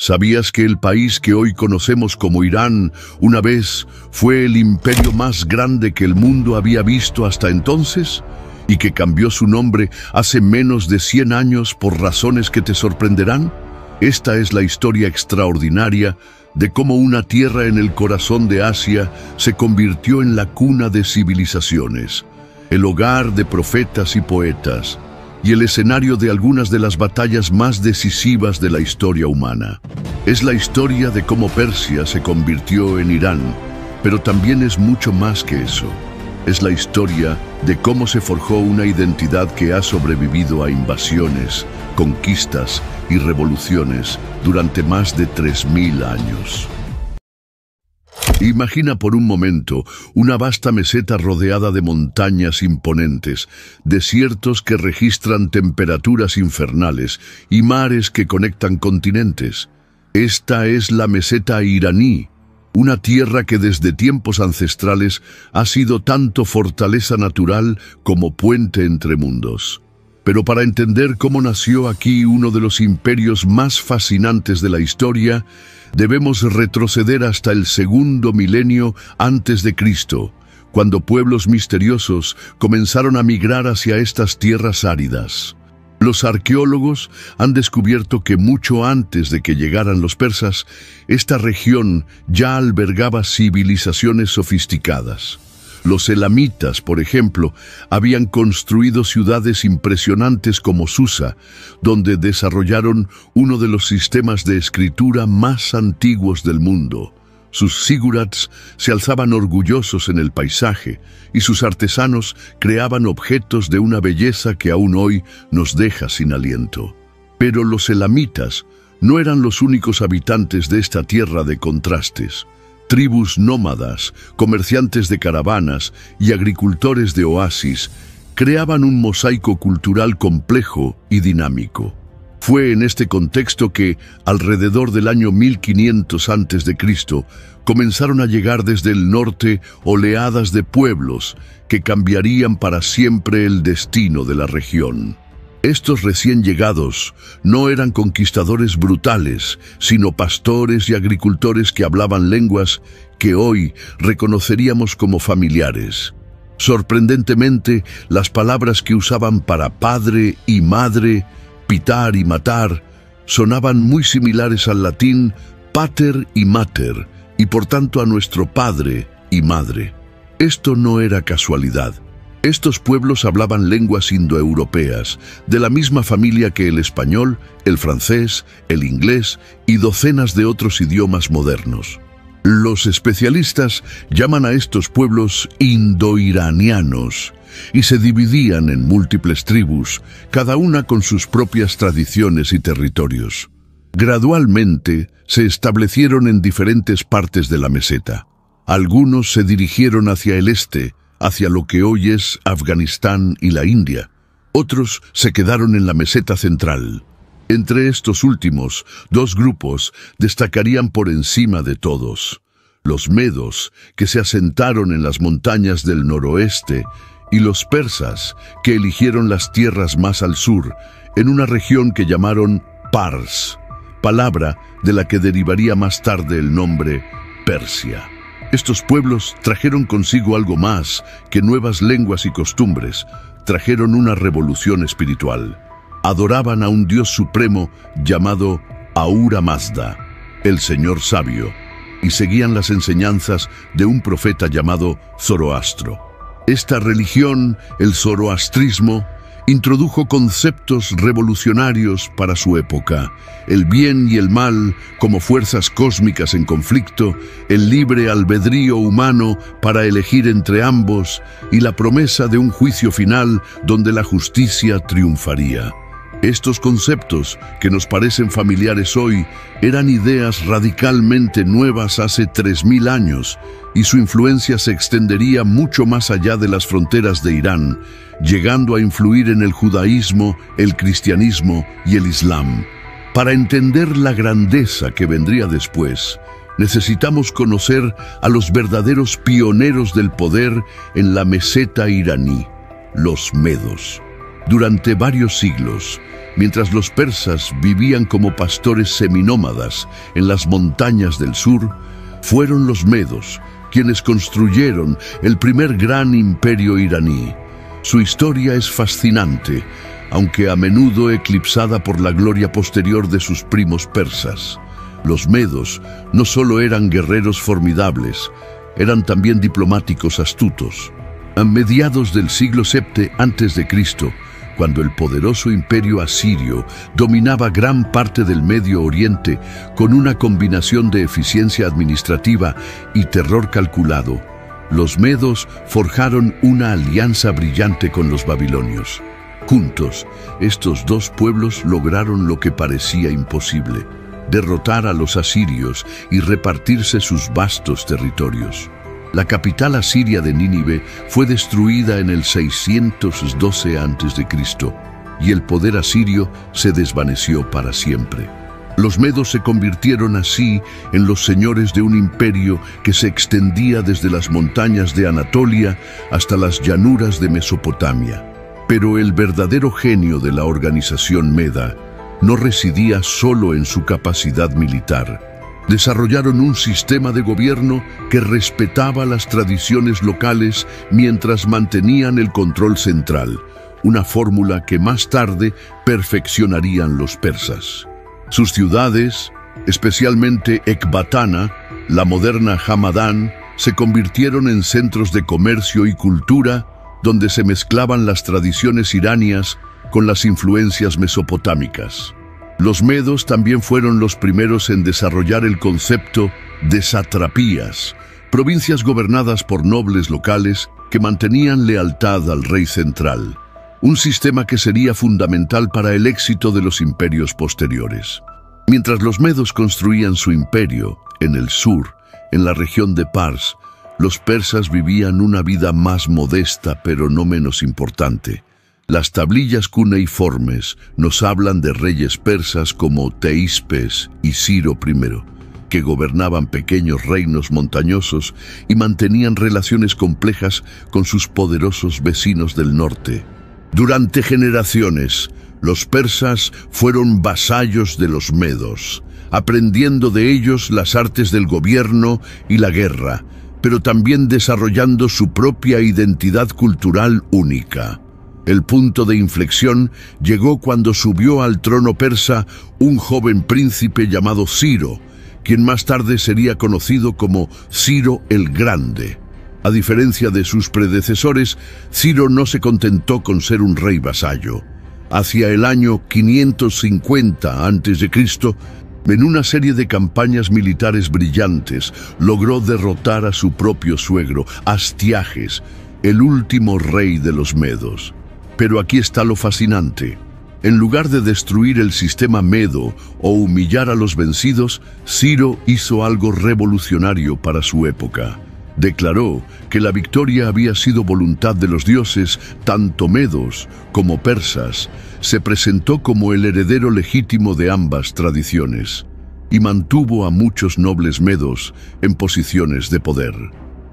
¿Sabías que el país que hoy conocemos como Irán, una vez fue el imperio más grande que el mundo había visto hasta entonces? ¿Y que cambió su nombre hace menos de 100 años por razones que te sorprenderán? Esta es la historia extraordinaria de cómo una tierra en el corazón de Asia se convirtió en la cuna de civilizaciones, el hogar de profetas y poetas, y el escenario de algunas de las batallas más decisivas de la historia humana. Es la historia de cómo Persia se convirtió en Irán, pero también es mucho más que eso. Es la historia de cómo se forjó una identidad que ha sobrevivido a invasiones, conquistas y revoluciones durante más de 3000 años. Imagina por un momento una vasta meseta rodeada de montañas imponentes, desiertos que registran temperaturas infernales y mares que conectan continentes. Esta es la meseta iraní, una tierra que desde tiempos ancestrales ha sido tanto fortaleza natural como puente entre mundos. Pero para entender cómo nació aquí uno de los imperios más fascinantes de la historia, debemos retroceder hasta el segundo milenio antes de Cristo, cuando pueblos misteriosos comenzaron a migrar hacia estas tierras áridas. Los arqueólogos han descubierto que mucho antes de que llegaran los persas, esta región ya albergaba civilizaciones sofisticadas. Los elamitas, por ejemplo, habían construido ciudades impresionantes como Susa, donde desarrollaron uno de los sistemas de escritura más antiguos del mundo. Sus zigurats se alzaban orgullosos en el paisaje y sus artesanos creaban objetos de una belleza que aún hoy nos deja sin aliento. Pero los elamitas no eran los únicos habitantes de esta tierra de contrastes. Tribus nómadas, comerciantes de caravanas y agricultores de oasis creaban un mosaico cultural complejo y dinámico. Fue en este contexto que, alrededor del año 1500 a.C., comenzaron a llegar desde el norte oleadas de pueblos que cambiarían para siempre el destino de la región. Estos recién llegados no eran conquistadores brutales, sino pastores y agricultores que hablaban lenguas que hoy reconoceríamos como familiares. Sorprendentemente, las palabras que usaban para padre y madre, pitar y matar, sonaban muy similares al latín pater y mater, y por tanto a nuestro padre y madre. Esto no era casualidad. Estos pueblos hablaban lenguas indoeuropeas, de la misma familia que el español, el francés, el inglés y docenas de otros idiomas modernos. Los especialistas llaman a estos pueblos indoiranianos y se dividían en múltiples tribus, cada una con sus propias tradiciones y territorios. Gradualmente se establecieron en diferentes partes de la meseta. Algunos se dirigieron hacia el este, hacia lo que hoy es Afganistán y la India. Otros se quedaron en la meseta central. Entre estos últimos, dos grupos destacarían por encima de todos: los medos, que se asentaron en las montañas del noroeste, y los persas, que eligieron las tierras más al sur, en una región que llamaron Pars, palabra de la que derivaría más tarde el nombre Persia. Estos pueblos trajeron consigo algo más que nuevas lenguas y costumbres. Trajeron una revolución espiritual. Adoraban a un Dios supremo llamado Ahura Mazda, el Señor Sabio, y seguían las enseñanzas de un profeta llamado Zoroastro. Esta religión, el zoroastrismo, introdujo conceptos revolucionarios para su época: el bien y el mal como fuerzas cósmicas en conflicto, el libre albedrío humano para elegir entre ambos y la promesa de un juicio final donde la justicia triunfaría. Estos conceptos, que nos parecen familiares hoy, eran ideas radicalmente nuevas hace 3000 años, y su influencia se extendería mucho más allá de las fronteras de Irán, llegando a influir en el judaísmo, el cristianismo y el islam. Para entender la grandeza que vendría después, necesitamos conocer a los verdaderos pioneros del poder en la meseta iraní, los medos. Durante varios siglos, mientras los persas vivían como pastores seminómadas en las montañas del sur, fueron los medos quienes construyeron el primer gran imperio iraní. Su historia es fascinante, aunque a menudo eclipsada por la gloria posterior de sus primos persas. Los medos no solo eran guerreros formidables, eran también diplomáticos astutos. A mediados del siglo VII a.C., cuando el poderoso imperio asirio dominaba gran parte del Medio Oriente con una combinación de eficiencia administrativa y terror calculado, los medos forjaron una alianza brillante con los babilonios. Juntos, estos dos pueblos lograron lo que parecía imposible: derrotar a los asirios y repartirse sus vastos territorios. La capital asiria de Nínive fue destruida en el 612 a.C. y el poder asirio se desvaneció para siempre. Los medos se convirtieron así en los señores de un imperio que se extendía desde las montañas de Anatolia hasta las llanuras de Mesopotamia. Pero el verdadero genio de la organización meda no residía solo en su capacidad militar. Desarrollaron un sistema de gobierno que respetaba las tradiciones locales mientras mantenían el control central, una fórmula que más tarde perfeccionarían los persas. Sus ciudades, especialmente Ecbatana, la moderna Hamadán, se convirtieron en centros de comercio y cultura donde se mezclaban las tradiciones iranias con las influencias mesopotámicas. Los medos también fueron los primeros en desarrollar el concepto de satrapías, provincias gobernadas por nobles locales que mantenían lealtad al rey central, un sistema que sería fundamental para el éxito de los imperios posteriores. Mientras los medos construían su imperio en el sur, en la región de Pars, los persas vivían una vida más modesta pero no menos importante. Las tablillas cuneiformes nos hablan de reyes persas como Teispes y Ciro I, que gobernaban pequeños reinos montañosos y mantenían relaciones complejas con sus poderosos vecinos del norte. Durante generaciones, los persas fueron vasallos de los medos, aprendiendo de ellos las artes del gobierno y la guerra, pero también desarrollando su propia identidad cultural única. El punto de inflexión llegó cuando subió al trono persa un joven príncipe llamado Ciro, quien más tarde sería conocido como Ciro el Grande. A diferencia de sus predecesores, Ciro no se contentó con ser un rey vasallo. Hacia el año 550 a.C., en una serie de campañas militares brillantes, logró derrotar a su propio suegro, Astiages, el último rey de los medos. Pero aquí está lo fascinante. En lugar de destruir el sistema medo o humillar a los vencidos, Ciro hizo algo revolucionario para su época. Declaró que la victoria había sido voluntad de los dioses, tanto medos como persas. Se presentó como el heredero legítimo de ambas tradiciones y mantuvo a muchos nobles medos en posiciones de poder.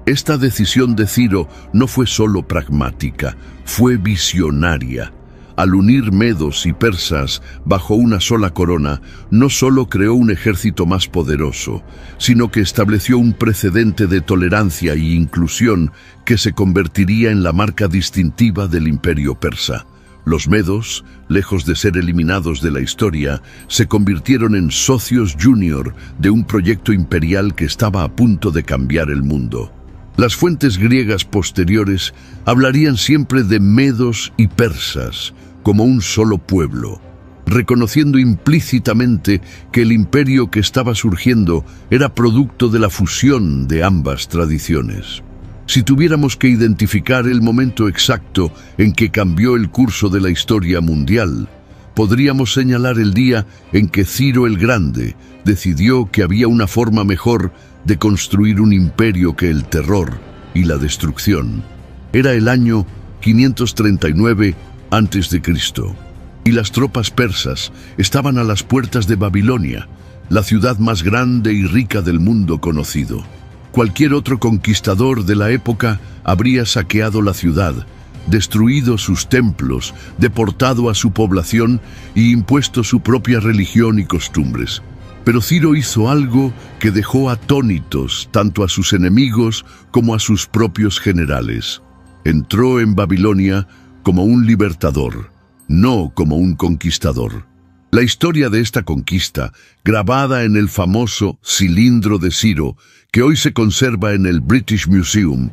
Esta decisión de Ciro no fue solo pragmática, fue visionaria. Al unir medos y persas bajo una sola corona, no solo creó un ejército más poderoso, sino que estableció un precedente de tolerancia e inclusión que se convertiría en la marca distintiva del imperio persa. Los medos, lejos de ser eliminados de la historia, se convirtieron en socios junior de un proyecto imperial que estaba a punto de cambiar el mundo. Las fuentes griegas posteriores hablarían siempre de medos y persas como un solo pueblo, reconociendo implícitamente que el imperio que estaba surgiendo era producto de la fusión de ambas tradiciones. Si tuviéramos que identificar el momento exacto en que cambió el curso de la historia mundial, podríamos señalar el día en que Ciro el Grande decidió que había una forma mejor de construir un imperio que el terror y la destrucción. Era el año 539 a.C., y las tropas persas estaban a las puertas de Babilonia, la ciudad más grande y rica del mundo conocido. Cualquier otro conquistador de la época habría saqueado la ciudad, destruido sus templos, deportado a su población y impuesto su propia religión y costumbres. Pero Ciro hizo algo que dejó atónitos tanto a sus enemigos como a sus propios generales. Entró en Babilonia como un libertador, no como un conquistador. La historia de esta conquista, grabada en el famoso Cilindro de Ciro, que hoy se conserva en el British Museum,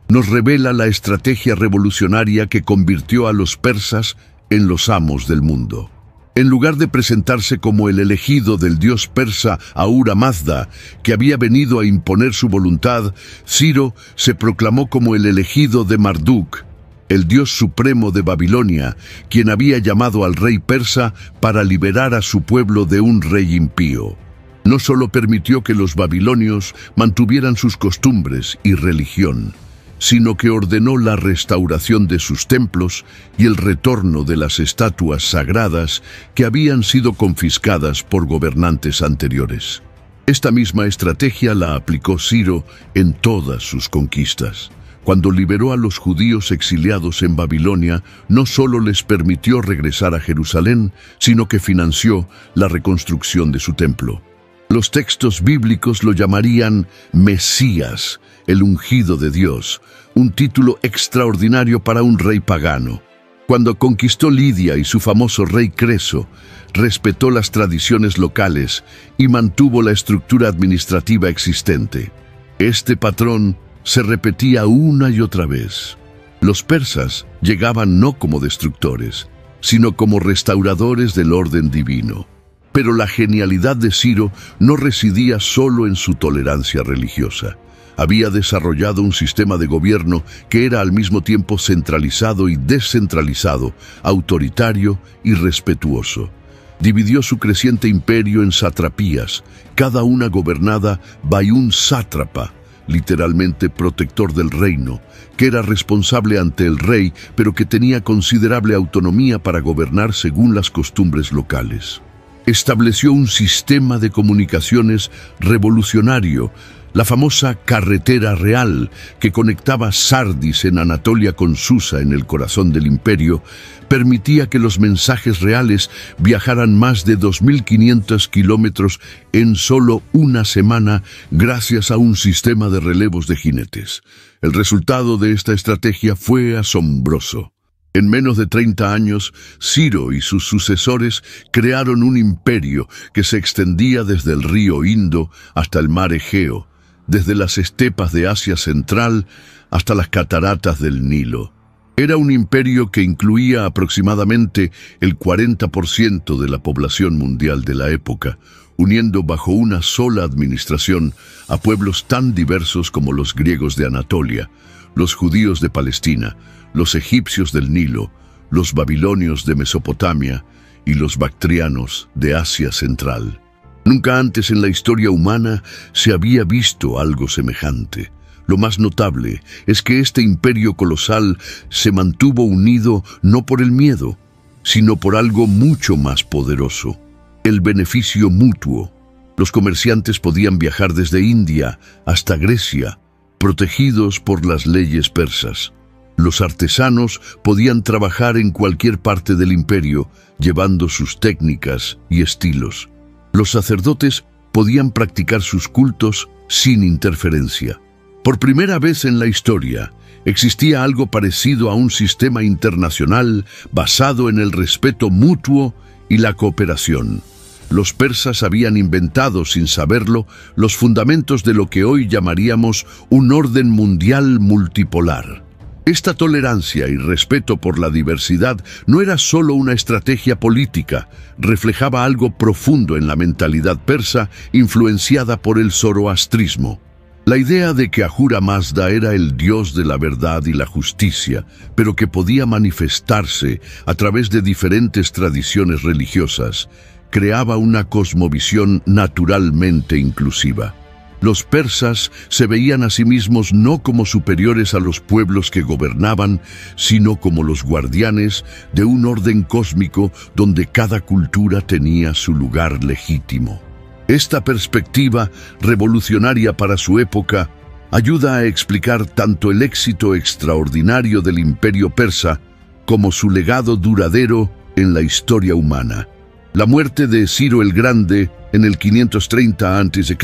nos revela la estrategia revolucionaria que convirtió a los persas en los amos del mundo. En lugar de presentarse como el elegido del dios persa Ahura Mazda, que había venido a imponer su voluntad, Ciro se proclamó como el elegido de Marduk, el dios supremo de Babilonia, quien había llamado al rey persa para liberar a su pueblo de un rey impío. No solo permitió que los babilonios mantuvieran sus costumbres y religión, sino que ordenó la restauración de sus templos y el retorno de las estatuas sagradas que habían sido confiscadas por gobernantes anteriores. Esta misma estrategia la aplicó Ciro en todas sus conquistas. Cuando liberó a los judíos exiliados en Babilonia, no solo les permitió regresar a Jerusalén, sino que financió la reconstrucción de su templo. Los textos bíblicos lo llamarían Mesías, el ungido de Dios, un título extraordinario para un rey pagano. Cuando conquistó Lidia y su famoso rey Creso, respetó las tradiciones locales y mantuvo la estructura administrativa existente. Este patrón se repetía una y otra vez. Los persas llegaban no como destructores, sino como restauradores del orden divino. Pero la genialidad de Ciro no residía solo en su tolerancia religiosa. Había desarrollado un sistema de gobierno que era al mismo tiempo centralizado y descentralizado, autoritario y respetuoso. Dividió su creciente imperio en satrapías, cada una gobernada by un sátrapa, literalmente protector del reino, que era responsable ante el rey, pero que tenía considerable autonomía para gobernar según las costumbres locales. Estableció un sistema de comunicaciones revolucionario, la famosa carretera real que conectaba Sardis en Anatolia con Susa en el corazón del imperio, permitía que los mensajes reales viajaran más de 2.500 kilómetros en solo una semana gracias a un sistema de relevos de jinetes. El resultado de esta estrategia fue asombroso. En menos de 30 años, Ciro y sus sucesores crearon un imperio que se extendía desde el río Indo hasta el mar Egeo, desde las estepas de Asia Central hasta las cataratas del Nilo. Era un imperio que incluía aproximadamente el 40% de la población mundial de la época, uniendo bajo una sola administración a pueblos tan diversos como los griegos de Anatolia, los judíos de Palestina, los egipcios del Nilo, los babilonios de Mesopotamia y los bactrianos de Asia Central. Nunca antes en la historia humana se había visto algo semejante. Lo más notable es que este imperio colosal se mantuvo unido no por el miedo, sino por algo mucho más poderoso: el beneficio mutuo. Los comerciantes podían viajar desde India hasta Grecia, protegidos por las leyes persas. Los artesanos podían trabajar en cualquier parte del imperio, llevando sus técnicas y estilos. Los sacerdotes podían practicar sus cultos sin interferencia. Por primera vez en la historia, existía algo parecido a un sistema internacional basado en el respeto mutuo y la cooperación. Los persas habían inventado, sin saberlo, los fundamentos de lo que hoy llamaríamos un orden mundial multipolar. Esta tolerancia y respeto por la diversidad no era solo una estrategia política, reflejaba algo profundo en la mentalidad persa, influenciada por el zoroastrismo. La idea de que Ahura Mazda era el dios de la verdad y la justicia, pero que podía manifestarse a través de diferentes tradiciones religiosas, creaba una cosmovisión naturalmente inclusiva. Los persas se veían a sí mismos no como superiores a los pueblos que gobernaban, sino como los guardianes de un orden cósmico donde cada cultura tenía su lugar legítimo. Esta perspectiva, revolucionaria para su época, ayuda a explicar tanto el éxito extraordinario del imperio persa como su legado duradero en la historia humana. La muerte de Ciro el Grande en el 530 a.C.,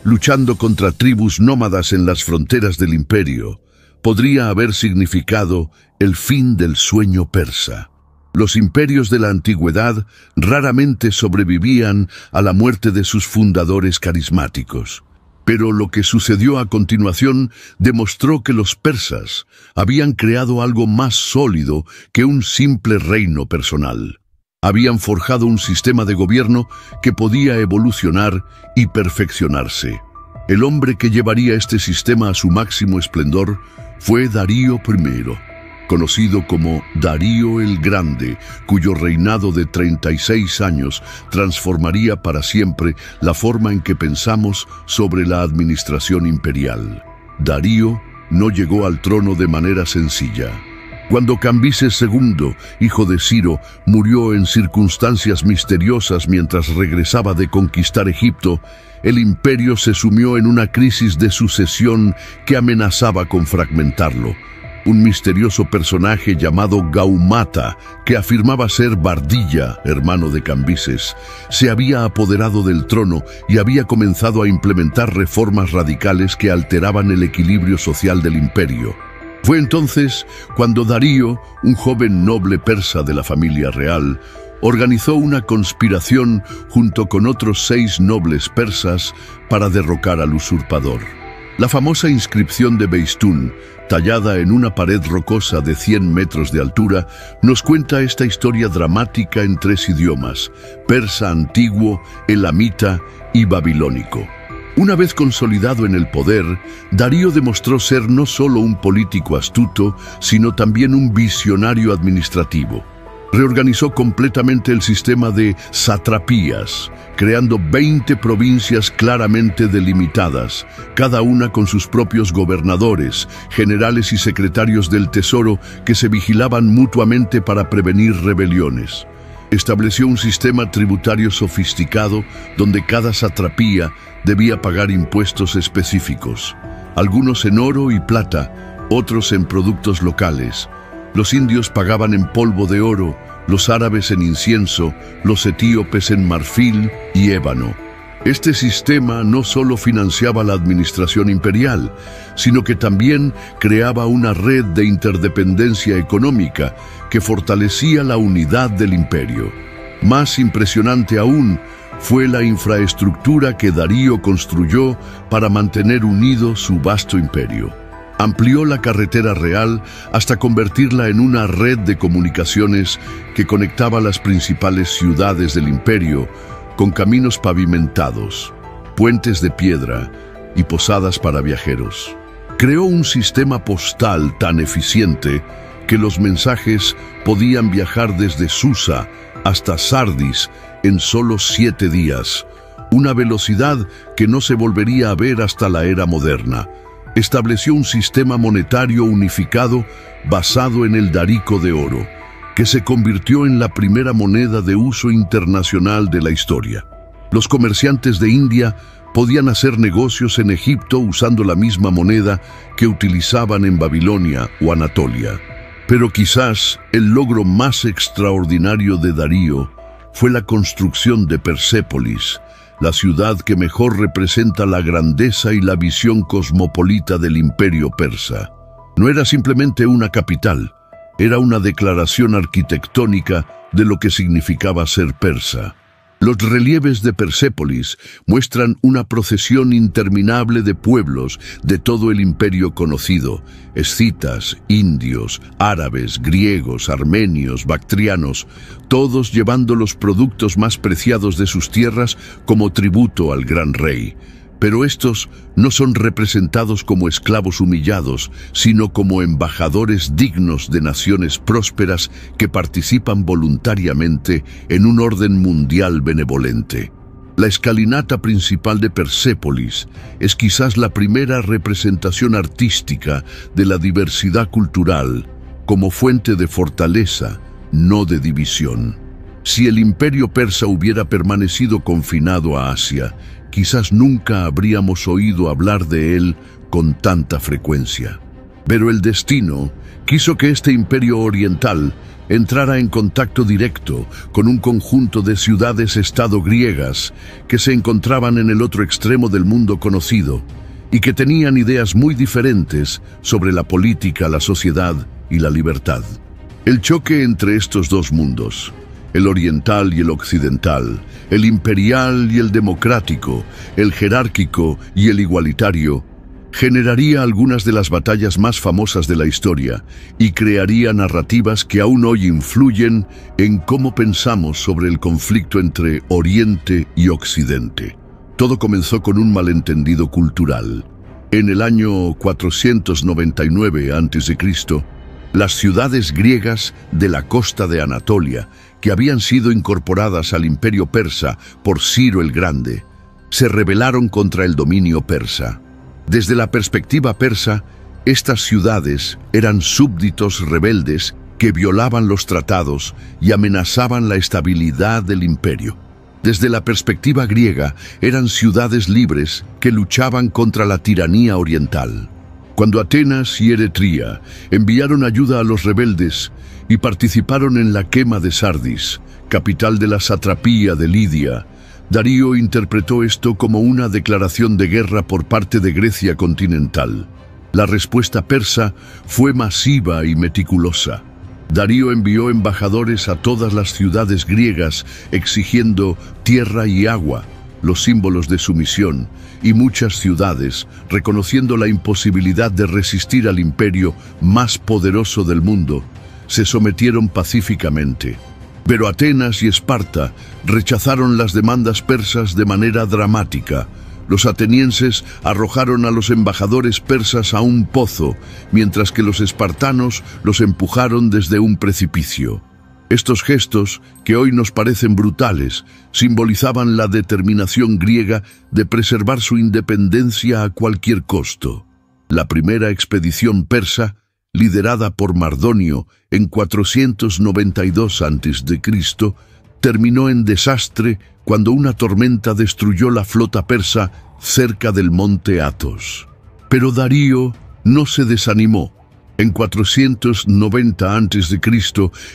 luchando contra tribus nómadas en las fronteras del imperio, podría haber significado el fin del sueño persa. Los imperios de la antigüedad raramente sobrevivían a la muerte de sus fundadores carismáticos. Pero lo que sucedió a continuación demostró que los persas habían creado algo más sólido que un simple reino personal. Habían forjado un sistema de gobierno que podía evolucionar y perfeccionarse. El hombre que llevaría este sistema a su máximo esplendor fue Darío I, conocido como Darío el Grande, cuyo reinado de 36 años transformaría para siempre la forma en que pensamos sobre la administración imperial. Darío no llegó al trono de manera sencilla. Cuando Cambises II, hijo de Ciro, murió en circunstancias misteriosas mientras regresaba de conquistar Egipto, el imperio se sumió en una crisis de sucesión que amenazaba con fragmentarlo. Un misterioso personaje llamado Gaumata, que afirmaba ser Bardilla, hermano de Cambises, se había apoderado del trono y había comenzado a implementar reformas radicales que alteraban el equilibrio social del imperio. Fue entonces cuando Darío, un joven noble persa de la familia real, organizó una conspiración junto con otros 6 nobles persas para derrocar al usurpador. La famosa inscripción de Beistún, tallada en una pared rocosa de 100 metros de altura, nos cuenta esta historia dramática en 3 idiomas: persa antiguo, elamita y babilónico. Una vez consolidado en el poder, Darío demostró ser no solo un político astuto, sino también un visionario administrativo. Reorganizó completamente el sistema de satrapías, creando 20 provincias claramente delimitadas, cada una con sus propios gobernadores, generales y secretarios del tesoro que se vigilaban mutuamente para prevenir rebeliones. Estableció un sistema tributario sofisticado donde cada satrapía debía pagar impuestos específicos, algunos en oro y plata, otros en productos locales. Los indios pagaban en polvo de oro, los árabes en incienso, los etíopes en marfil y ébano. Este sistema no solo financiaba la administración imperial, sino que también creaba una red de interdependencia económica que fortalecía la unidad del imperio. Más impresionante aún fue la infraestructura que Darío construyó para mantener unido su vasto imperio. Amplió la carretera real hasta convertirla en una red de comunicaciones que conectaba las principales ciudades del imperio con caminos pavimentados, puentes de piedra y posadas para viajeros. Creó un sistema postal tan eficiente que los mensajes podían viajar desde Susa hasta Sardis en solo 7 días, una velocidad que no se volvería a ver hasta la era moderna. Estableció un sistema monetario unificado basado en el darico de oro, que se convirtió en la primera moneda de uso internacional de la historia. Los comerciantes de India podían hacer negocios en Egipto usando la misma moneda que utilizaban en Babilonia o Anatolia. Pero quizás el logro más extraordinario de Darío fue la construcción de Persépolis, la ciudad que mejor representa la grandeza y la visión cosmopolita del imperio persa. No era simplemente una capital, era una declaración arquitectónica de lo que significaba ser persa. Los relieves de Persépolis muestran una procesión interminable de pueblos de todo el imperio conocido: escitas, indios, árabes, griegos, armenios, bactrianos, todos llevando los productos más preciados de sus tierras como tributo al gran rey. Pero estos no son representados como esclavos humillados, sino como embajadores dignos de naciones prósperas que participan voluntariamente en un orden mundial benevolente. La escalinata principal de Persépolis es quizás la primera representación artística de la diversidad cultural como fuente de fortaleza, no de división. Si el imperio persa hubiera permanecido confinado a Asia, quizás nunca habríamos oído hablar de él con tanta frecuencia. Pero el destino quiso que este imperio oriental entrara en contacto directo con un conjunto de ciudades-estado griegas que se encontraban en el otro extremo del mundo conocido y que tenían ideas muy diferentes sobre la política, la sociedad y la libertad. El choque entre estos dos mundos, el oriental y el occidental, el imperial y el democrático, el jerárquico y el igualitario, generaría algunas de las batallas más famosas de la historia y crearía narrativas que aún hoy influyen en cómo pensamos sobre el conflicto entre Oriente y Occidente. Todo comenzó con un malentendido cultural. En el año 499 a.C., las ciudades griegas de la costa de Anatolia, que habían sido incorporadas al imperio persa por Ciro el Grande, se rebelaron contra el dominio persa. Desde la perspectiva persa, estas ciudades eran súbditos rebeldes que violaban los tratados y amenazaban la estabilidad del imperio. Desde la perspectiva griega, eran ciudades libres que luchaban contra la tiranía oriental. Cuando Atenas y Eretria enviaron ayuda a los rebeldes y participaron en la quema de Sardis, capital de la satrapía de Lidia, Darío interpretó esto como una declaración de guerra por parte de Grecia continental. La respuesta persa fue masiva y meticulosa. Darío envió embajadores a todas las ciudades griegas exigiendo tierra y agua, los símbolos de sumisión, y muchas ciudades, reconociendo la imposibilidad de resistir al imperio más poderoso del mundo, se sometieron pacíficamente. Pero Atenas y Esparta rechazaron las demandas persas de manera dramática. Los atenienses arrojaron a los embajadores persas a un pozo, mientras que los espartanos los empujaron desde un precipicio. Estos gestos, que hoy nos parecen brutales, simbolizaban la determinación griega de preservar su independencia a cualquier costo. La primera expedición persa, liderada por Mardonio en 492 a.C., terminó en desastre cuando una tormenta destruyó la flota persa cerca del monte Athos. Pero Darío no se desanimó. En 490 a.C.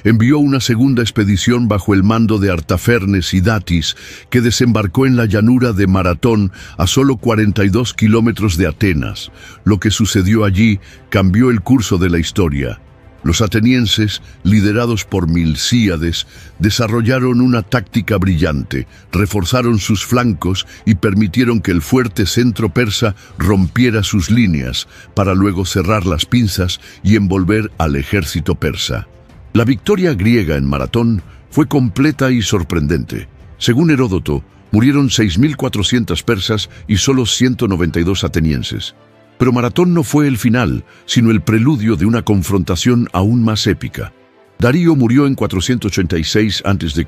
envió una segunda expedición bajo el mando de Artafernes y Datis, que desembarcó en la llanura de Maratón a solo 42 kilómetros de Atenas. Lo que sucedió allí cambió el curso de la historia. Los atenienses, liderados por Milcíades, desarrollaron una táctica brillante, reforzaron sus flancos y permitieron que el fuerte centro persa rompiera sus líneas, para luego cerrar las pinzas y envolver al ejército persa. La victoria griega en Maratón fue completa y sorprendente. Según Heródoto, murieron 6.400 persas y solo 192 atenienses. Pero Maratón no fue el final, sino el preludio de una confrontación aún más épica. Darío murió en 486 a.C.,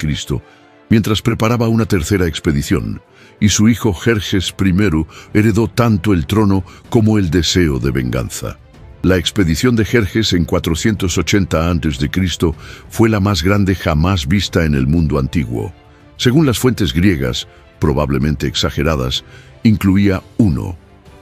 mientras preparaba una tercera expedición, y su hijo Jerjes I heredó tanto el trono como el deseo de venganza. La expedición de Jerjes en 480 a.C. fue la más grande jamás vista en el mundo antiguo. Según las fuentes griegas, probablemente exageradas, incluía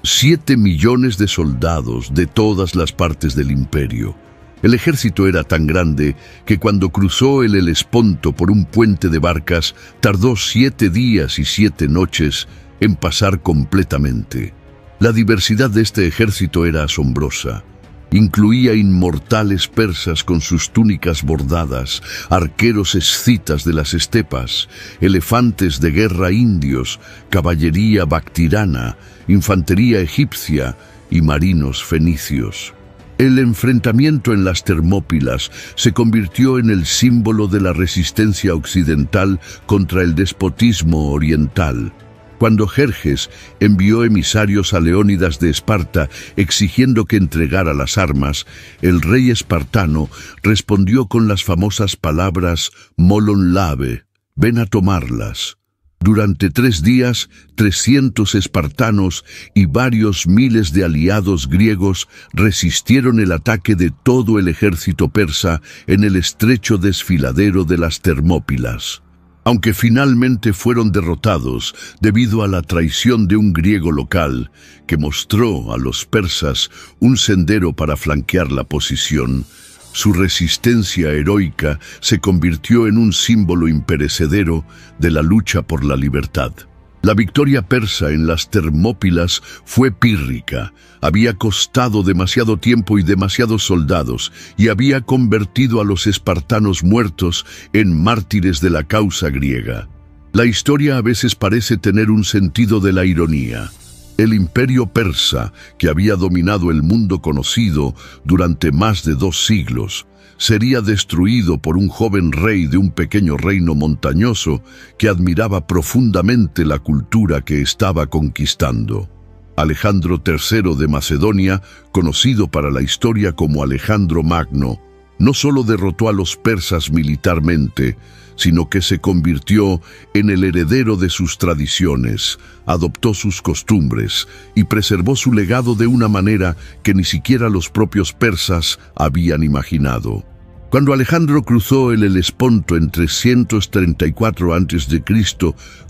7 millones de soldados de todas las partes del imperio. El ejército era tan grande que cuando cruzó el Helesponto por un puente de barcas, tardó 7 días y 7 noches en pasar completamente. La diversidad de este ejército era asombrosa. Incluía inmortales persas con sus túnicas bordadas, arqueros escitas de las estepas, elefantes de guerra indios, caballería bactirana, infantería egipcia y marinos fenicios. El enfrentamiento en las Termópilas se convirtió en el símbolo de la resistencia occidental contra el despotismo oriental. Cuando Jerjes envió emisarios a Leónidas de Esparta exigiendo que entregara las armas, el rey espartano respondió con las famosas palabras «Molon labe», «ven a tomarlas». Durante 3 días, 300 espartanos y varios miles de aliados griegos resistieron el ataque de todo el ejército persa en el estrecho desfiladero de las Termópilas. Aunque finalmente fueron derrotados debido a la traición de un griego local que mostró a los persas un sendero para flanquear la posición, su resistencia heroica se convirtió en un símbolo imperecedero de la lucha por la libertad. La victoria persa en las Termópilas fue pírrica, había costado demasiado tiempo y demasiados soldados, y había convertido a los espartanos muertos en mártires de la causa griega. La historia a veces parece tener un sentido de la ironía. El imperio persa, que había dominado el mundo conocido durante más de 2 siglos, sería destruido por un joven rey de un pequeño reino montañoso que admiraba profundamente la cultura que estaba conquistando. Alejandro III de Macedonia, conocido para la historia como Alejandro Magno, no solo derrotó a los persas militarmente, sino que se convirtió en el heredero de sus tradiciones, adoptó sus costumbres y preservó su legado de una manera que ni siquiera los propios persas habían imaginado. Cuando Alejandro cruzó el Helesponto en 334 a.C.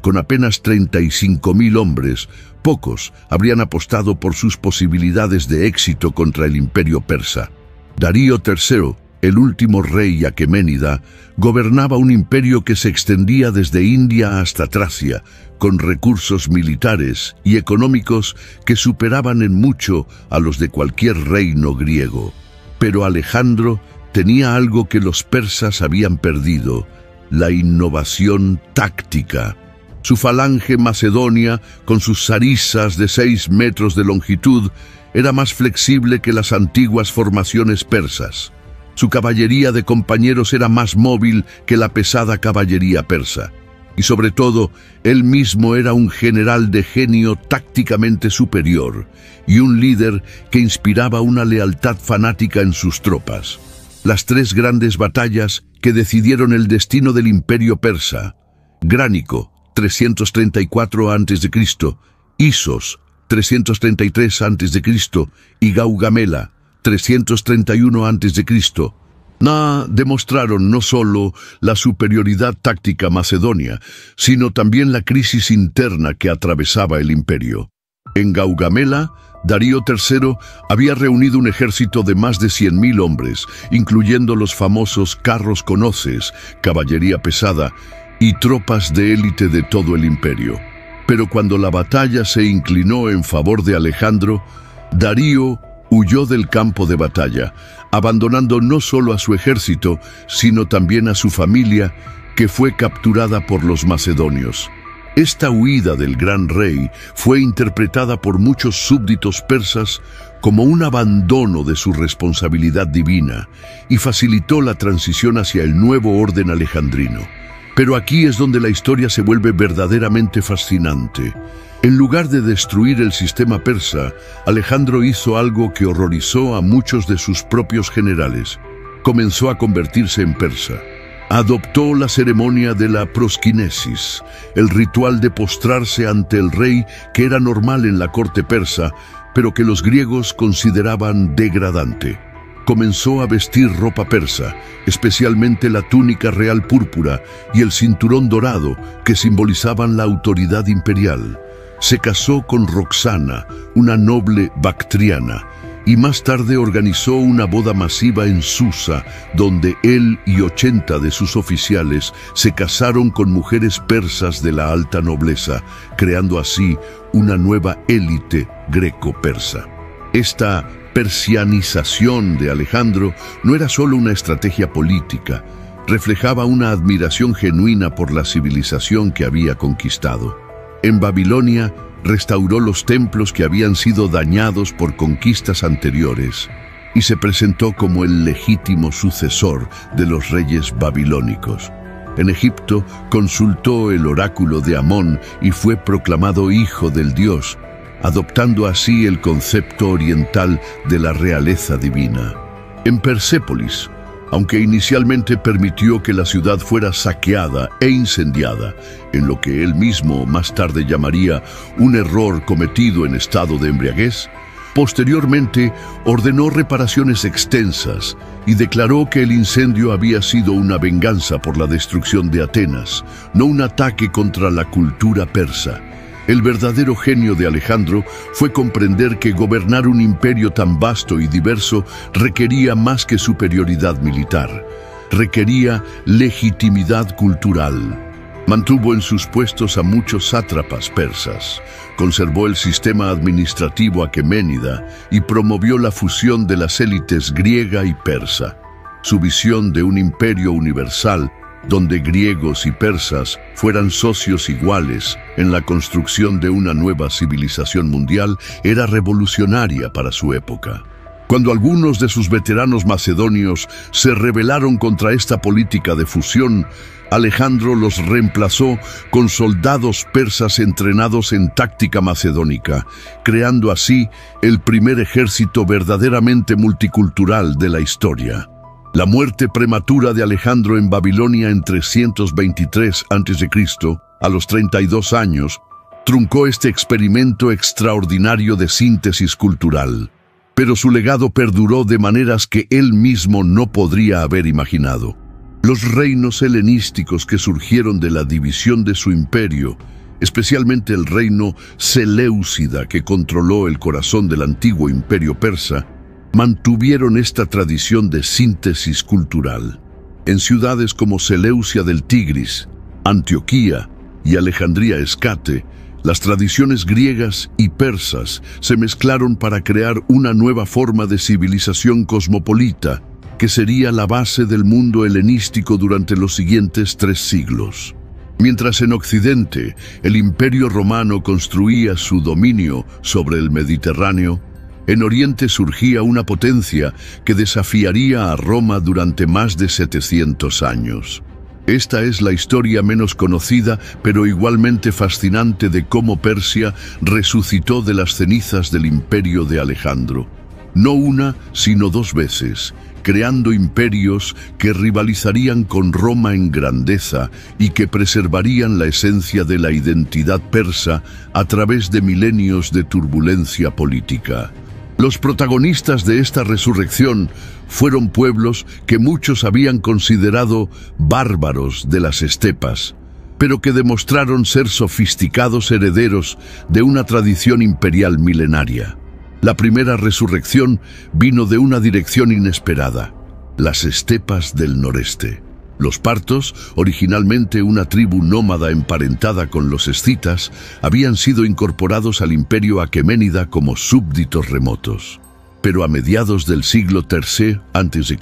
con apenas 35.000 hombres, pocos habrían apostado por sus posibilidades de éxito contra el imperio persa. Darío III, el último rey aqueménida, gobernaba un imperio que se extendía desde India hasta Tracia, con recursos militares y económicos que superaban en mucho a los de cualquier reino griego. Pero Alejandro tenía algo que los persas habían perdido: la innovación táctica. Su falange macedonia, con sus sarisas de 6 metros de longitud, era más flexible que las antiguas formaciones persas. Su caballería de compañeros era más móvil que la pesada caballería persa. Y sobre todo, él mismo era un general de genio tácticamente superior y un líder que inspiraba una lealtad fanática en sus tropas. Las 3 grandes batallas que decidieron el destino del imperio persa: Gránico, 334 a.C., Isos, 333 a.C. y Gaugamela, 331 a.C., demostraron no solo la superioridad táctica macedonia, sino también la crisis interna que atravesaba el imperio. En Gaugamela, Darío III había reunido un ejército de más de 100.000 hombres, incluyendo los famosos carros con hoces, caballería pesada y tropas de élite de todo el imperio. Pero cuando la batalla se inclinó en favor de Alejandro, Darío huyó del campo de batalla, abandonando no solo a su ejército, sino también a su familia, que fue capturada por los macedonios. Esta huida del gran rey fue interpretada por muchos súbditos persas como un abandono de su responsabilidad divina y facilitó la transición hacia el nuevo orden alejandrino. Pero aquí es donde la historia se vuelve verdaderamente fascinante. En lugar de destruir el sistema persa, Alejandro hizo algo que horrorizó a muchos de sus propios generales. Comenzó a convertirse en persa. Adoptó la ceremonia de la prosquinesis, el ritual de postrarse ante el rey que era normal en la corte persa, pero que los griegos consideraban degradante. Comenzó a vestir ropa persa, especialmente la túnica real púrpura y el cinturón dorado que simbolizaban la autoridad imperial. Se casó con Roxana, una noble bactriana, y más tarde organizó una boda masiva en Susa, donde él y 80 de sus oficiales se casaron con mujeres persas de la alta nobleza, creando así una nueva élite greco-persa. Esta persianización de Alejandro no era solo una estrategia política, reflejaba una admiración genuina por la civilización que había conquistado. En Babilonia, restauró los templos que habían sido dañados por conquistas anteriores y se presentó como el legítimo sucesor de los reyes babilónicos. En Egipto, consultó el oráculo de Amón y fue proclamado hijo del dios, adoptando así el concepto oriental de la realeza divina. En Persépolis, aunque inicialmente permitió que la ciudad fuera saqueada e incendiada, en lo que él mismo más tarde llamaría un error cometido en estado de embriaguez, Posteriormente, ordenó reparaciones extensas y declaró que el incendio había sido una venganza por la destrucción de Atenas, no un ataque contra la cultura persa. El verdadero genio de Alejandro fue comprender que gobernar un imperio tan vasto y diverso requería más que superioridad militar, requería legitimidad cultural. Mantuvo en sus puestos a muchos sátrapas persas, conservó el sistema administrativo aqueménida y promovió la fusión de las élites griega y persa. Su visión de un imperio universal, donde griegos y persas fueran socios iguales en la construcción de una nueva civilización mundial, era revolucionaria para su época. Cuando algunos de sus veteranos macedonios se rebelaron contra esta política de fusión, Alejandro los reemplazó con soldados persas entrenados en táctica macedónica, creando así el primer ejército verdaderamente multicultural de la historia. La muerte prematura de Alejandro en Babilonia en 323 a.C., a los 32 años, truncó este experimento extraordinario de síntesis cultural. Pero su legado perduró de maneras que él mismo no podría haber imaginado. Los reinos helenísticos que surgieron de la división de su imperio, especialmente el reino Seleucida que controló el corazón del antiguo imperio persa, mantuvieron esta tradición de síntesis cultural. En ciudades como Seleucia del Tigris, Antioquía y Alejandría Escate, las tradiciones griegas y persas se mezclaron para crear una nueva forma de civilización cosmopolita, que sería la base del mundo helenístico durante los siguientes 3 siglos. Mientras en Occidente el Imperio Romano construía su dominio sobre el Mediterráneo, en Oriente surgía una potencia que desafiaría a Roma durante más de 700 años. Esta es la historia menos conocida, pero igualmente fascinante de cómo Persia resucitó de las cenizas del imperio de Alejandro. No una, sino 2 veces, creando imperios que rivalizarían con Roma en grandeza y que preservarían la esencia de la identidad persa a través de milenios de turbulencia política. Los protagonistas de esta resurrección fueron pueblos que muchos habían considerado bárbaros de las estepas, pero que demostraron ser sofisticados herederos de una tradición imperial milenaria. La primera resurrección vino de una dirección inesperada: las estepas del noreste. Los partos, originalmente una tribu nómada emparentada con los escitas, habían sido incorporados al imperio aqueménida como súbditos remotos. Pero a mediados del siglo III a.C.,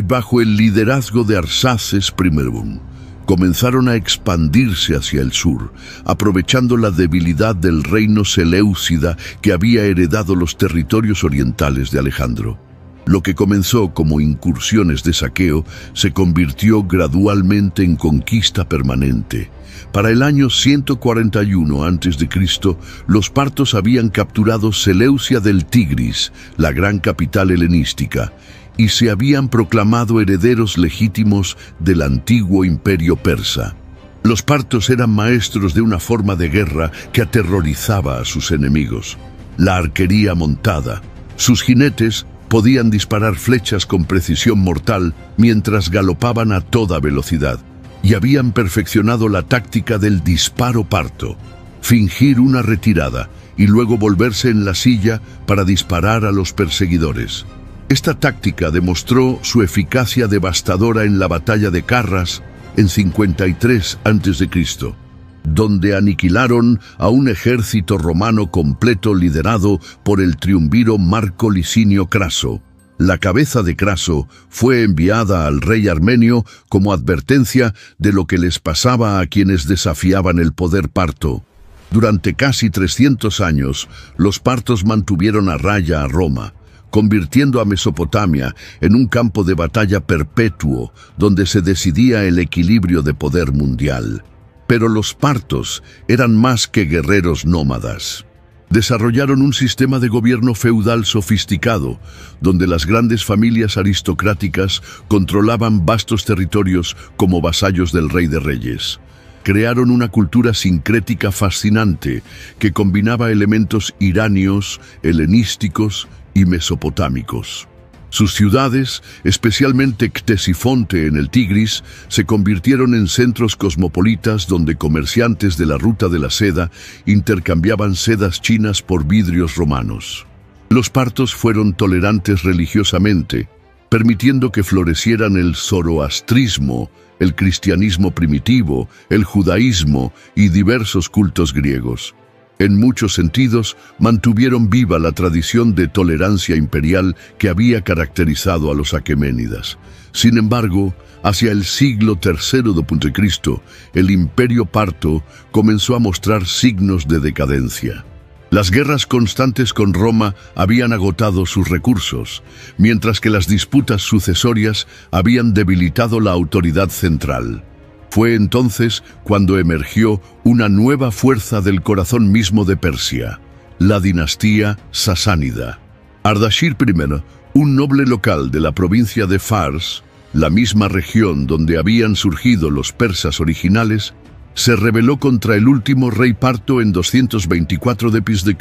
bajo el liderazgo de Arsaces I, comenzaron a expandirse hacia el sur, aprovechando la debilidad del reino Seleucida que había heredado los territorios orientales de Alejandro. Lo que comenzó como incursiones de saqueo se convirtió gradualmente en conquista permanente. Para el año 141 a.C., los partos habían capturado Seleucia del Tigris, la gran capital helenística, y se habían proclamado herederos legítimos del antiguo imperio persa. Los partos eran maestros de una forma de guerra que aterrorizaba a sus enemigos: la arquería montada. Sus jinetes podían disparar flechas con precisión mortal mientras galopaban a toda velocidad, y habían perfeccionado la táctica del disparo parto: fingir una retirada y luego volverse en la silla para disparar a los perseguidores. Esta táctica demostró su eficacia devastadora en la batalla de Carras en 53 a.C., donde aniquilaron a un ejército romano completo liderado por el triunviro Marco Licinio Craso. La cabeza de Craso fue enviada al rey armenio como advertencia de lo que les pasaba a quienes desafiaban el poder parto. Durante casi 300 años, los partos mantuvieron a raya a Roma, convirtiendo a Mesopotamia en un campo de batalla perpetuo donde se decidía el equilibrio de poder mundial. Pero los partos eran más que guerreros nómadas. Desarrollaron un sistema de gobierno feudal sofisticado, donde las grandes familias aristocráticas controlaban vastos territorios como vasallos del rey de reyes. crearon una cultura sincrética fascinante que combinaba elementos iranios, helenísticos y mesopotámicos. Sus ciudades, especialmente Ctesifonte en el Tigris, se convirtieron en centros cosmopolitas donde comerciantes de la ruta de la seda intercambiaban sedas chinas por vidrios romanos. Los partos fueron tolerantes religiosamente, permitiendo que florecieran el zoroastrismo, el cristianismo primitivo, el judaísmo y diversos cultos griegos. En muchos sentidos, mantuvieron viva la tradición de tolerancia imperial que había caracterizado a los aqueménidas. Sin embargo, hacia el siglo III d.C., el imperio parto comenzó a mostrar signos de decadencia. Las guerras constantes con Roma habían agotado sus recursos, mientras que las disputas sucesorias habían debilitado la autoridad central. Fue entonces cuando emergió una nueva fuerza del corazón mismo de Persia, la dinastía sasánida. Ardashir I, un noble local de la provincia de Fars, la misma región donde habían surgido los persas originales, se rebeló contra el último rey parto en 224 d.C.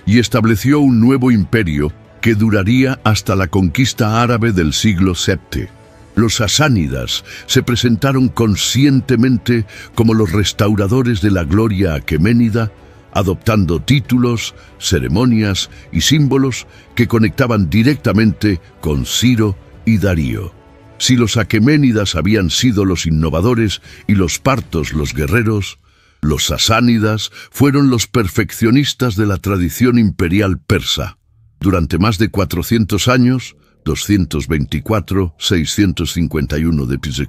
y estableció un nuevo imperio que duraría hasta la conquista árabe del siglo VII. Los sasánidas se presentaron conscientemente como los restauradores de la gloria aqueménida, adoptando títulos, ceremonias y símbolos que conectaban directamente con Ciro y Darío. Si los aqueménidas habían sido los innovadores y los partos los guerreros, los sasánidas fueron los perfeccionistas de la tradición imperial persa. Durante más de 400 años, 224-651 d.C.,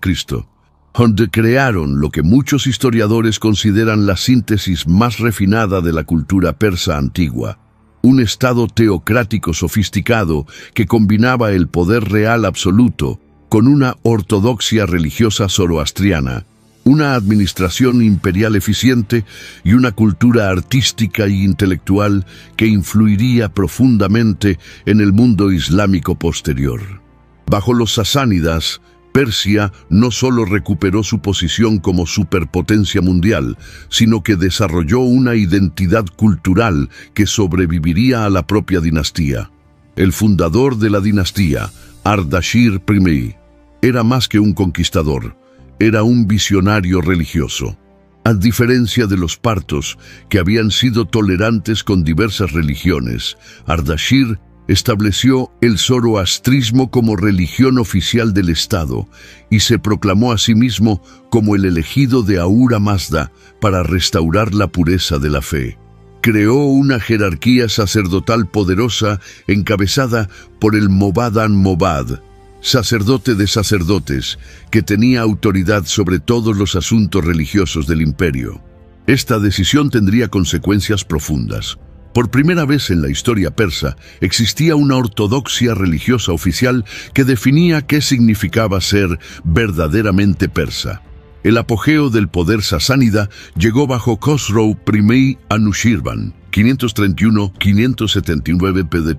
donde crearon lo que muchos historiadores consideran la síntesis más refinada de la cultura persa antigua, un estado teocrático sofisticado que combinaba el poder real absoluto con una ortodoxia religiosa zoroastriana, una administración imperial eficiente y una cultura artística y intelectual que influiría profundamente en el mundo islámico posterior. Bajo los sasánidas, Persia no solo recuperó su posición como superpotencia mundial, sino que desarrolló una identidad cultural que sobreviviría a la propia dinastía. El fundador de la dinastía, Ardashir I, era más que un conquistador, era un visionario religioso. A diferencia de los partos, que habían sido tolerantes con diversas religiones, Ardashir estableció el zoroastrismo como religión oficial del Estado y se proclamó a sí mismo como el elegido de Ahura Mazda para restaurar la pureza de la fe. Creó una jerarquía sacerdotal poderosa encabezada por el Mobadan-Mobad, sacerdote de sacerdotes, que tenía autoridad sobre todos los asuntos religiosos del imperio. Esta decisión tendría consecuencias profundas. Por primera vez en la historia persa, existía una ortodoxia religiosa oficial que definía qué significaba ser verdaderamente persa. El apogeo del poder sasánida llegó bajo Khosrow I Anushirvan, 531-579 p.C.,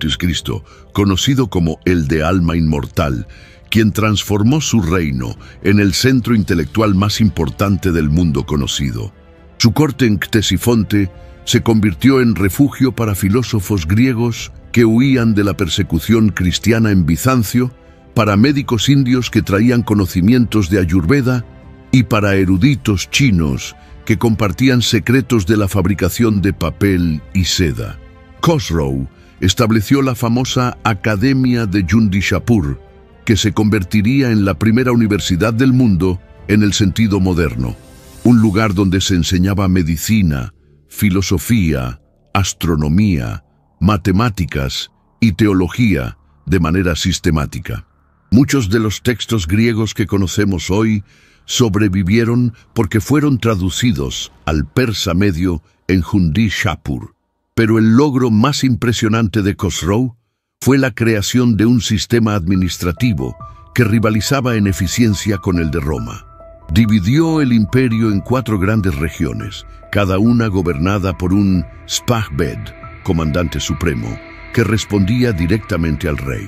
conocido como el de alma inmortal, quien transformó su reino en el centro intelectual más importante del mundo conocido. Su corte en Ctesifonte se convirtió en refugio para filósofos griegos que huían de la persecución cristiana en Bizancio, para médicos indios que traían conocimientos de Ayurveda y para eruditos chinos que compartían secretos de la fabricación de papel y seda. Khosrow estableció la famosa Academia de Yundishapur, que se convertiría en la primera universidad del mundo en el sentido moderno, un lugar donde se enseñaba medicina, filosofía, astronomía, matemáticas y teología de manera sistemática. Muchos de los textos griegos que conocemos hoy sobrevivieron porque fueron traducidos al persa medio en Yundishapur. Pero el logro más impresionante de Khosrow fue la creación de un sistema administrativo que rivalizaba en eficiencia con el de Roma. Dividió el imperio en 4 grandes regiones, cada una gobernada por un Spagbed, comandante supremo, que respondía directamente al rey.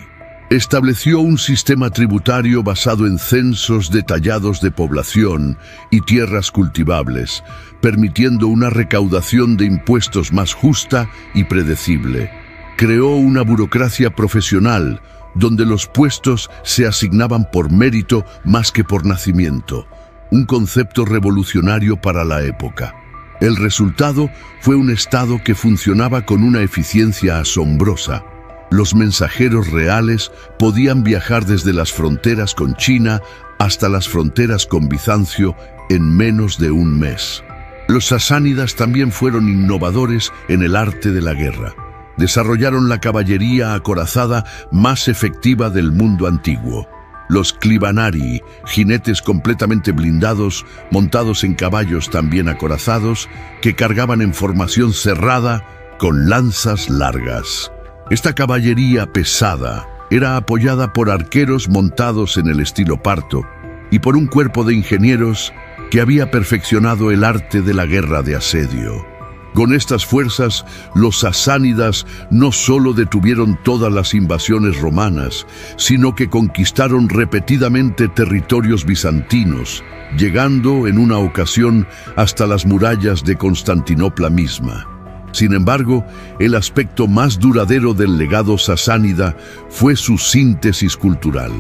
Estableció un sistema tributario basado en censos detallados de población y tierras cultivables, permitiendo una recaudación de impuestos más justa y predecible. Creó una burocracia profesional, donde los puestos se asignaban por mérito más que por nacimiento, un concepto revolucionario para la época. El resultado fue un Estado que funcionaba con una eficiencia asombrosa. Los mensajeros reales podían viajar desde las fronteras con China hasta las fronteras con Bizancio en menos de un mes. Los sasánidas también fueron innovadores en el arte de la guerra. Desarrollaron la caballería acorazada más efectiva del mundo antiguo. Los Clibanari, jinetes completamente blindados, montados en caballos también acorazados, que cargaban en formación cerrada con lanzas largas. Esta caballería pesada era apoyada por arqueros montados en el estilo parto y por un cuerpo de ingenieros que había perfeccionado el arte de la guerra de asedio. Con estas fuerzas, los sasánidas no solo detuvieron todas las invasiones romanas, sino que conquistaron repetidamente territorios bizantinos, llegando en una ocasión hasta las murallas de Constantinopla misma. Sin embargo, el aspecto más duradero del legado sasánida fue su síntesis cultural.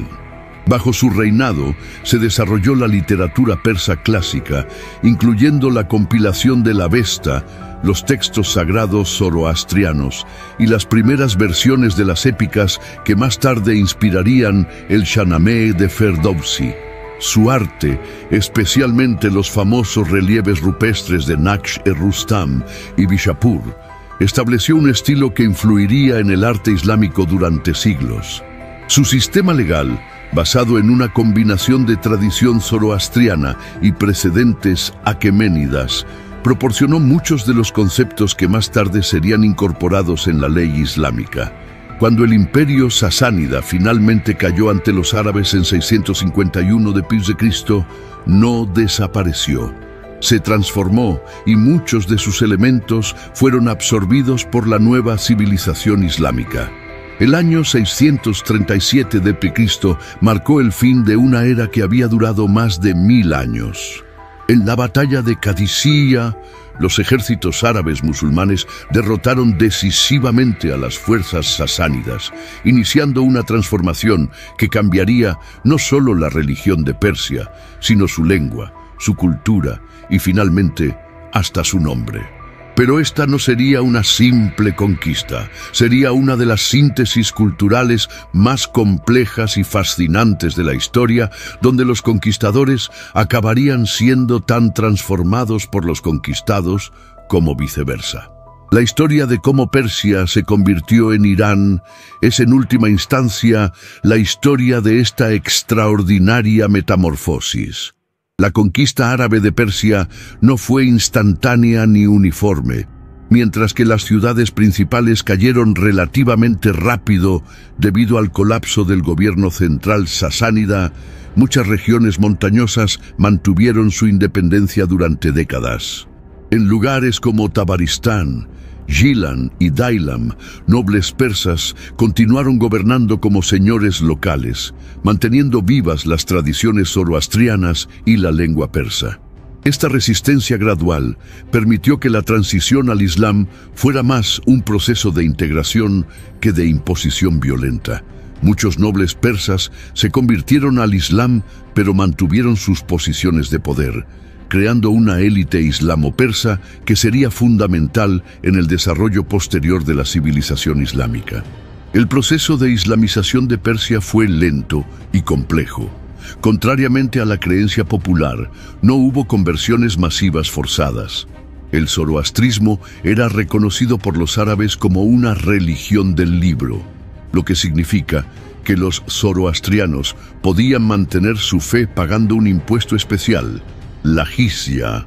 Bajo su reinado se desarrolló la literatura persa clásica, incluyendo la compilación de la Avesta, los textos sagrados zoroastrianos y las primeras versiones de las épicas que más tarde inspirarían el Shahnameh de Ferdowsi. Su arte, especialmente los famosos relieves rupestres de Naqsh-e-Rustam y Bishapur, estableció un estilo que influiría en el arte islámico durante siglos. Su sistema legal, basado en una combinación de tradición zoroastriana y precedentes aqueménidas, proporcionó muchos de los conceptos que más tarde serían incorporados en la ley islámica. Cuando el imperio sasánida finalmente cayó ante los árabes en 651 d.C., no desapareció. Se transformó y muchos de sus elementos fueron absorbidos por la nueva civilización islámica. El año 637 d.C. marcó el fin de una era que había durado más de 1000 años. En la batalla de Qadisiyah, los ejércitos árabes musulmanes derrotaron decisivamente a las fuerzas sasánidas, iniciando una transformación que cambiaría no solo la religión de Persia, sino su lengua, su cultura y finalmente hasta su nombre. Pero esta no sería una simple conquista, sería una de las síntesis culturales más complejas y fascinantes de la historia, donde los conquistadores acabarían siendo tan transformados por los conquistados como viceversa. La historia de cómo Persia se convirtió en Irán es en última instancia la historia de esta extraordinaria metamorfosis. La conquista árabe de Persia no fue instantánea ni uniforme, mientras que las ciudades principales cayeron relativamente rápido debido al colapso del gobierno central sasánida. Muchas regiones montañosas mantuvieron su independencia durante décadas. En lugares como Tabaristán, Gilan y Dailam, nobles persas continuaron gobernando como señores locales, manteniendo vivas las tradiciones zoroastrianas y la lengua persa. Esta resistencia gradual permitió que la transición al Islam fuera más un proceso de integración que de imposición violenta. Muchos nobles persas se convirtieron al Islam, pero mantuvieron sus posiciones de poder, creando una élite islamo-persa que sería fundamental en el desarrollo posterior de la civilización islámica. El proceso de islamización de Persia fue lento y complejo. Contrariamente a la creencia popular, no hubo conversiones masivas forzadas. El zoroastrismo era reconocido por los árabes como una religión del libro, lo que significa que los zoroastrianos podían mantener su fe pagando un impuesto especial, la jizya.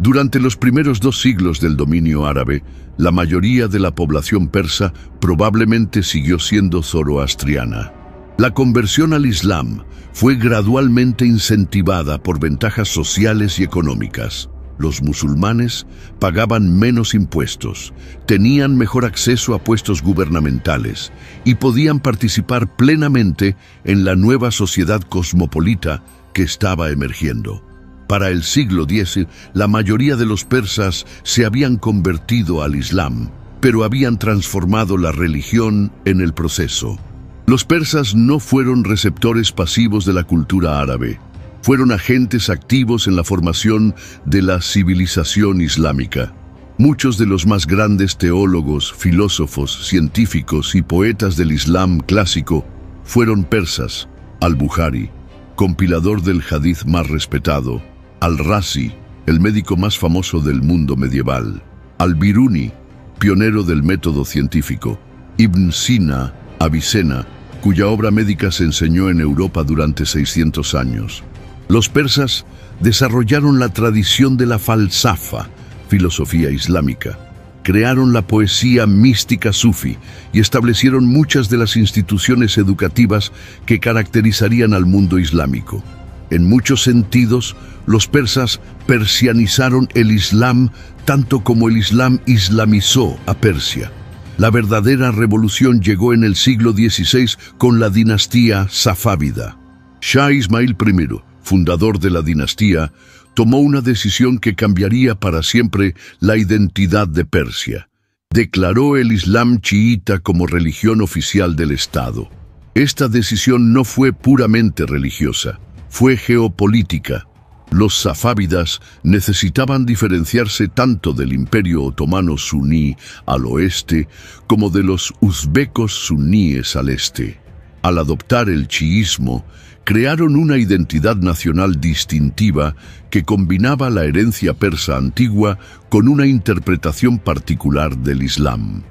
Durante los primeros 2 siglos del dominio árabe, la mayoría de la población persa probablemente siguió siendo zoroastriana. La conversión al Islam fue gradualmente incentivada por ventajas sociales y económicas. Los musulmanes pagaban menos impuestos, tenían mejor acceso a puestos gubernamentales y podían participar plenamente en la nueva sociedad cosmopolita que estaba emergiendo. Para el siglo X, la mayoría de los persas se habían convertido al Islam, pero habían transformado la religión en el proceso. Los persas no fueron receptores pasivos de la cultura árabe. Fueron agentes activos en la formación de la civilización islámica. Muchos de los más grandes teólogos, filósofos, científicos y poetas del Islam clásico fueron persas. Al-Bukhari, compilador del hadith más respetado; Al-Razi, el médico más famoso del mundo medieval; Al-Biruni, pionero del método científico; Ibn Sina, Avicena, cuya obra médica se enseñó en Europa durante 600 años. Los persas desarrollaron la tradición de la falsafa, filosofía islámica. Crearon la poesía mística sufí y establecieron muchas de las instituciones educativas que caracterizarían al mundo islámico. En muchos sentidos, los persas persianizaron el Islam tanto como el Islam islamizó a Persia. La verdadera revolución llegó en el siglo XVI con la dinastía safávida. Shah Ismail I, fundador de la dinastía, tomó una decisión que cambiaría para siempre la identidad de Persia. Declaró el Islam chiita como religión oficial del Estado. Esta decisión no fue puramente religiosa, fue geopolítica. Los safávidas necesitaban diferenciarse tanto del Imperio Otomano suní al oeste como de los uzbecos suníes al este. Al adoptar el chiismo, crearon una identidad nacional distintiva que combinaba la herencia persa antigua con una interpretación particular del Islam.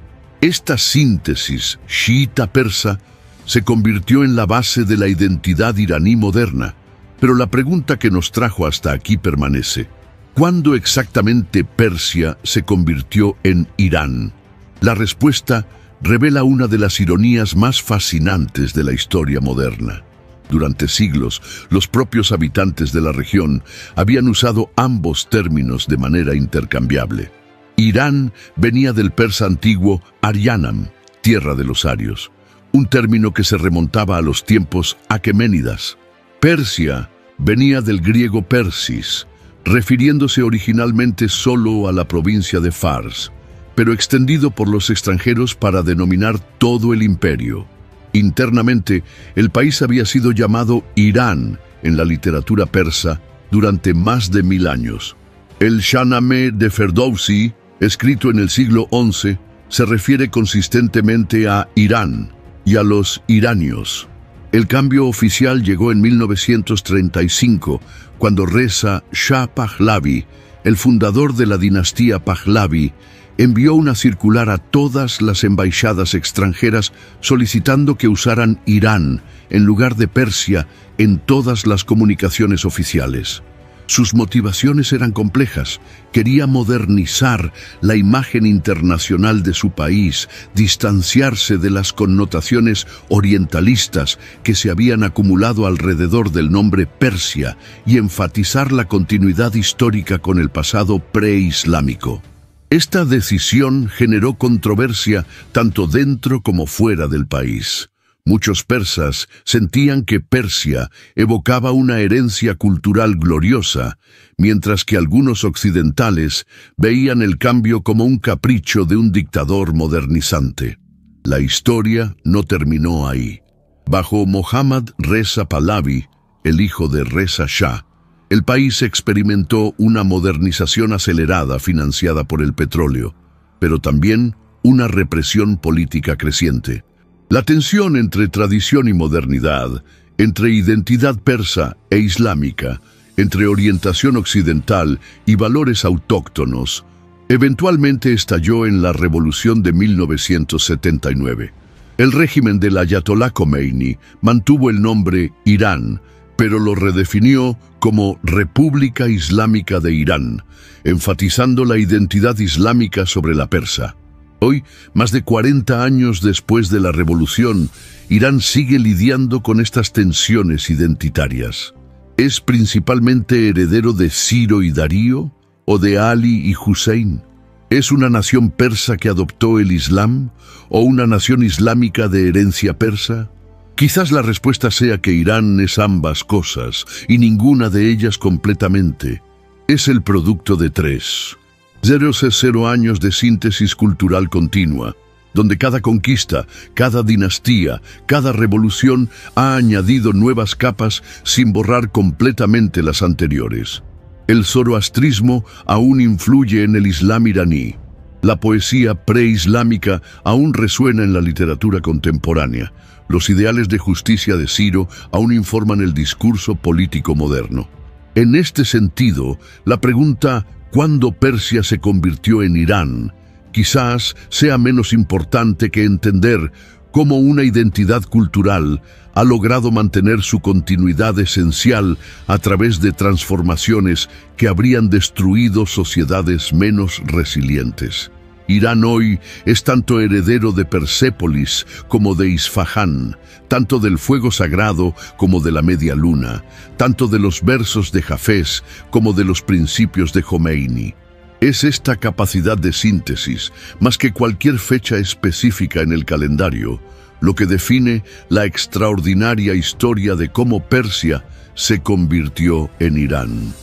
Esta síntesis chiita-persa se convirtió en la base de la identidad iraní moderna. Pero la pregunta que nos trajo hasta aquí permanece: ¿cuándo exactamente Persia se convirtió en Irán? La respuesta revela una de las ironías más fascinantes de la historia moderna. Durante siglos, los propios habitantes de la región habían usado ambos términos de manera intercambiable. Irán venía del persa antiguo Aryanam, tierra de los arios, un término que se remontaba a los tiempos aqueménidas. Persia venía del griego Persis, refiriéndose originalmente solo a la provincia de Fars, pero extendido por los extranjeros para denominar todo el imperio. Internamente, el país había sido llamado Irán en la literatura persa durante más de 1000 años. El Shahnameh de Ferdowsi, escrito en el siglo XI, se refiere consistentemente a Irán y a los iranios. El cambio oficial llegó en 1935, cuando Reza Shah Pahlavi, el fundador de la dinastía Pahlavi, envió una circular a todas las embajadas extranjeras solicitando que usaran Irán en lugar de Persia en todas las comunicaciones oficiales. Sus motivaciones eran complejas. Quería modernizar la imagen internacional de su país, distanciarse de las connotaciones orientalistas que se habían acumulado alrededor del nombre Persia y enfatizar la continuidad histórica con el pasado preislámico. Esta decisión generó controversia tanto dentro como fuera del país. Muchos persas sentían que Persia evocaba una herencia cultural gloriosa, mientras que algunos occidentales veían el cambio como un capricho de un dictador modernizante. La historia no terminó ahí. Bajo Mohammad Reza Pahlavi, el hijo de Reza Shah, el país experimentó una modernización acelerada financiada por el petróleo, pero también una represión política creciente. La tensión entre tradición y modernidad, entre identidad persa e islámica, entre orientación occidental y valores autóctonos, eventualmente estalló en la Revolución de 1979. El régimen del Ayatolá Khomeini mantuvo el nombre Irán, pero lo redefinió como República Islámica de Irán, enfatizando la identidad islámica sobre la persa. Hoy, más de 40 años después de la revolución, Irán sigue lidiando con estas tensiones identitarias. Es principalmente heredero de Ciro y Darío, o de Ali y Hussein? ¿Es una nación persa que adoptó el Islam o una nación islámica de herencia persa? Quizás la respuesta sea que Irán es ambas cosas y ninguna de ellas completamente. Es el producto de tres. 0 años de síntesis cultural continua, donde cada conquista, cada dinastía, cada revolución ha añadido nuevas capas sin borrar completamente las anteriores. El zoroastrismo aún influye en el Islam iraní. La poesía preislámica aún resuena en la literatura contemporánea. Los ideales de justicia de Ciro aún informan el discurso político moderno. En este sentido, la pregunta ¿cuándo Persia se convirtió en Irán? Quizás sea menos importante que entender cómo una identidad cultural ha logrado mantener su continuidad esencial a través de transformaciones que habrían destruido sociedades menos resilientes. Irán hoy es tanto heredero de Persépolis como de Isfahán, tanto del fuego sagrado como de la media luna, tanto de los versos de Hafez como de los principios de Jomeini. Es esta capacidad de síntesis, más que cualquier fecha específica en el calendario, lo que define la extraordinaria historia de cómo Persia se convirtió en Irán.